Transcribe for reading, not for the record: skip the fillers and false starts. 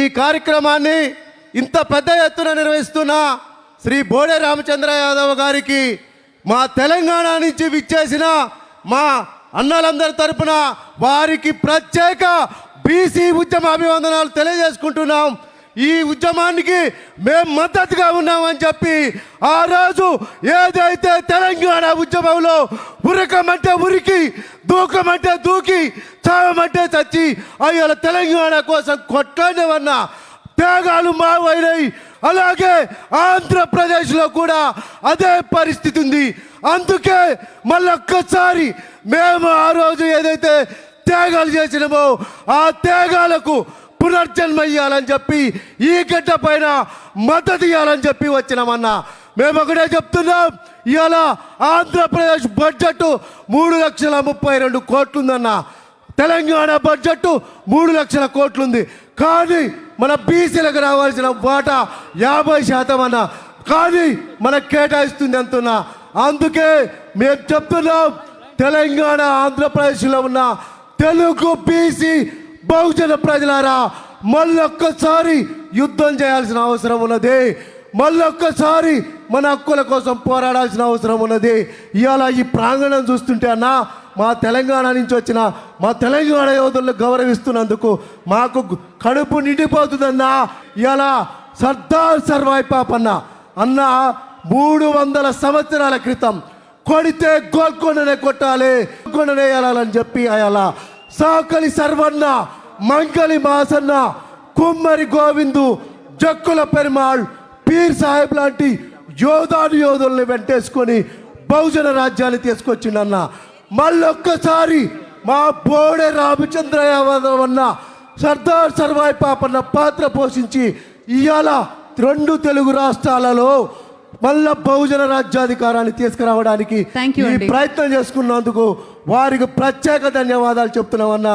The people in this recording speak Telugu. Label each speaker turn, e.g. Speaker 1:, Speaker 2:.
Speaker 1: ఈ కార్యక్రమాన్ని ఇంత పెద్ద ఎత్తున నిర్వహిస్తున్న శ్రీ బోడే రామచంద్ర యాదవ్ గారికి మా తెలంగాణ నుంచి విచ్చేసిన మా అన్నలందరి తరపున వారికి ప్రత్యేక బీసీ ఉద్యమ అభివందనాలు తెలియజేసుకుంటున్నాం. ఈ ఉద్యమానికి మేము మద్దతుగా ఉన్నామని చెప్పి ఆ రోజు ఏదైతే తెలంగాణ ఉద్యమంలో ఉరకమంటే ఉరికి, దూకమంటే దూకి, చావమంటే చచ్చి అయ్యాల తెలంగాణ కోసం కొట్లాడేవన్న త్యాగాలు మావైనాయి. అలాగే ఆంధ్రప్రదేశ్లో కూడా అదే పరిస్థితి ఉంది. అందుకే మళ్ళొక్కసారి మేము ఆ రోజు ఏదైతే త్యాగాలు చేసినామో ఆ త్యాగాలకు పునర్జన్మ ఇవ్వాలని చెప్పి ఈ గడ్డ పైన మద్దతు ఇవ్వాలని చెప్పి వచ్చినామన్నా. మేము ఒకటే చెప్తున్నాం, ఇవాళ ఆంధ్రప్రదేశ్ బడ్జెట్ 3,32 కోట్లుందన్న. తెలంగాణ బడ్జెట్ 3 లక్షల కోట్లుంది. కానీ మన బీసీలకు రావాల్సిన వాటా 50% అన్న. కానీ మనకు కేటాయిస్తుంది అంటున్నా. అందుకే మేము చెప్తున్నాం, తెలంగాణ ఆంధ్రప్రదేశ్లో ఉన్న తెలుగు బీసీ బహుజన ప్రజలారా, మళ్ళొక్కసారి యుద్ధం చేయాల్సిన అవసరం ఉన్నది. మళ్ళొక్కసారి మన హక్కుల కోసం పోరాడాల్సిన అవసరం ఉన్నది. ఇవాళ ఈ ప్రాంగణం చూస్తుంటే అన్న, మా తెలంగాణ నుంచి వచ్చిన మా తెలంగాణ యోధులను గౌరవిస్తున్నందుకు మాకు కడుపు నిండిపోతుందన్నా. ఇవాళ సర్దార్ సర్వాయి పాపన్న అన్న 300 సంవత్సరాల క్రితం కొడితే గోల్కొండనే కొట్టాలి, గోల్కొండనే వేయాలని చెప్పి అలా సాకలి సర్వన్న, మంగలి మాసన్న, కుమ్మరి గోవిందు, జక్కుల పెరుమాళ్, పీర్ సాహెబ్ లాంటి యోధుల్ని వెంటేసుకొని బహుజన రాజ్యాన్ని తీసుకొచ్చిండన్న. మళ్ళొక్కసారి మా బోడే రామచంద్ర యాదవ్ అన్న, సర్దార్ సర్వాయి పాపన్న పాత్ర పోషించి ఇవాళ 2 తెలుగు రాష్ట్రాలలో మళ్ళా బహుజన రాజ్యాధికారాన్ని తీసుకురావడానికి ఈ ప్రయత్నం చేసుకున్నందుకు వారికి ప్రత్యేక ధన్యవాదాలు చెప్తున్నామన్నా.